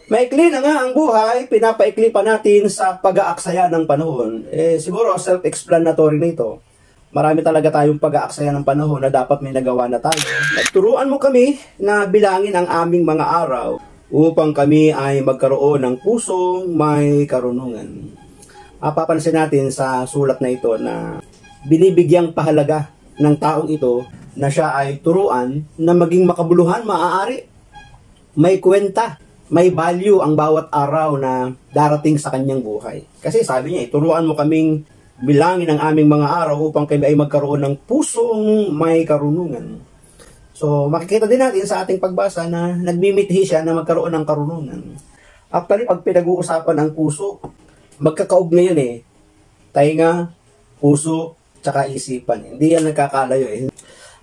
Maikli na nga ang buhay, pinapaikli pa natin sa pag-aaksaya ng panahon. Siguro self-explanatory na ito. Marami talaga tayong pag-aaksaya ng panahon na dapat may nagawa na tayo. Turuan mo kami na bilangin ang aming mga araw upang kami ay magkaroon ng pusong may karunungan. Papansin natin sa sulat na ito na binibigyang pahalaga ng taong ito na siya ay turuan na maging makabuluhan, maaari. May kwenta, may value ang bawat araw na darating sa kanyang buhay. Kasi sabi niya, turuan mo kaming bilangin ang aming mga araw upang kami ay magkaroon ng pusong may karunungan. So, makikita din natin sa ating pagbasa na nagmimithi siya na magkaroon ng karunungan. Actually, pag pinag-uusapan ang puso, magkakaugnay yan tainga, puso, tsaka isipan. Hindi yan nagkakalayo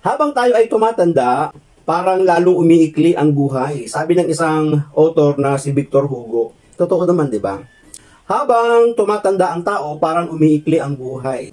Habang tayo ay tumatanda, parang lalong umiikli ang buhay. Sabi ng isang author na si Victor Hugo, totoo naman, di ba? Habang tumatanda ang tao, parang umiikli ang buhay.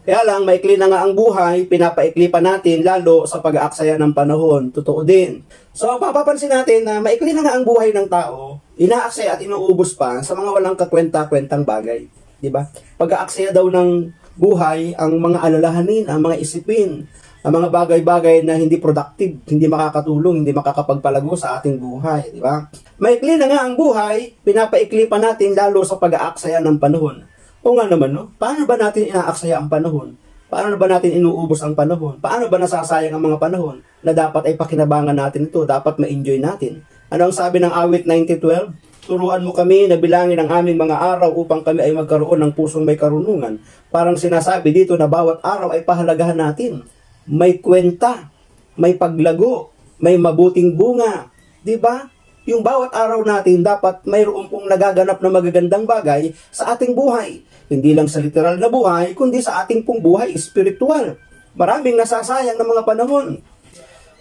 Kaya lang, maikli na nga ang buhay, pinapaikli pa natin lalo sa pag-aaksaya ng panahon. Totoo din. So, papapansin natin na maikli na nga ang buhay ng tao, inaaksaya at inuubos pa sa mga walang kakwenta-kwentang bagay. Di ba? Pag-aaksaya daw ng buhay, ang mga alalahanin, ang mga isipin, ang mga bagay-bagay na hindi productive, hindi makakatulong, hindi makakapagpalago sa ating buhay, di ba? Maikli na nga ang buhay, pinapaikli pa natin lalo sa pag-aaksaya ng panahon. O nga naman, no? Paano ba natin inaaksaya ang panahon? Paano ba natin inuubos ang panahon? Paano ba nasasayang ang mga panahon na dapat ay pakinabangan natin ito, dapat ma-enjoy natin? Ano ang sabi ng awit 90:12? Turuan mo kami na bilangin ang aming mga araw upang kami ay magkaroon ng pusong may karunungan. Parang sinasabi dito na bawat araw ay pahalagahan natin. May kwenta, may paglago, may mabuting bunga. Di ba? Yung bawat araw natin dapat mayroon pong nagaganap na magagandang bagay sa ating buhay. Hindi lang sa literal na buhay, kundi sa ating pong buhay espiritual. Maraming nasasayang ng mga panahon.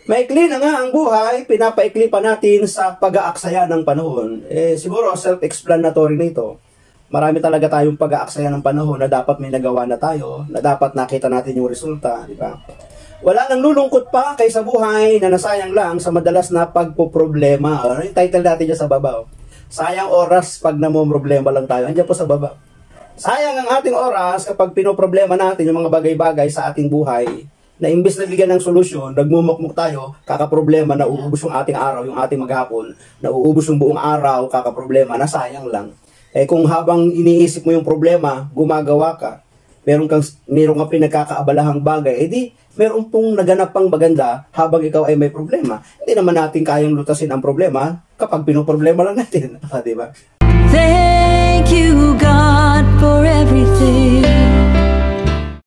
Maikli na nga ang buhay, pinapaikli pa natin sa pag-aaksaya ng panahon. Siguro self-explanatory na ito. Marami talaga tayong pag-aaksaya ng panahon na dapat may nagawa na tayo, na dapat nakita natin yung resulta, di ba? Wala nang lulungkot pa kaysa buhay na nasayang lang sa madalas na pagpoproblema. Ano yung title natin dyan sa baba? Sayang oras pag namomroblema lang tayo. Andiyan po sa baba. Sayang ang ating oras kapag pinoproblema natin yung mga bagay-bagay sa ating buhay na imbes na bigyan ng solusyon, nagmumukmuk tayo, kakaproblema, nauubos yung ating araw, yung ating maghapon, nauubos yung buong araw, kakaproblema, nasayang lang. Kung habang iniisip mo yung problema, gumagawa ka, meron kang pinagkakaabalahang bagay, edi meron pong naganap pang maganda habang ikaw ay may problema. Hindi naman natin kayang lutasin ang problema kapag pinoproblema lang natin. Di ba?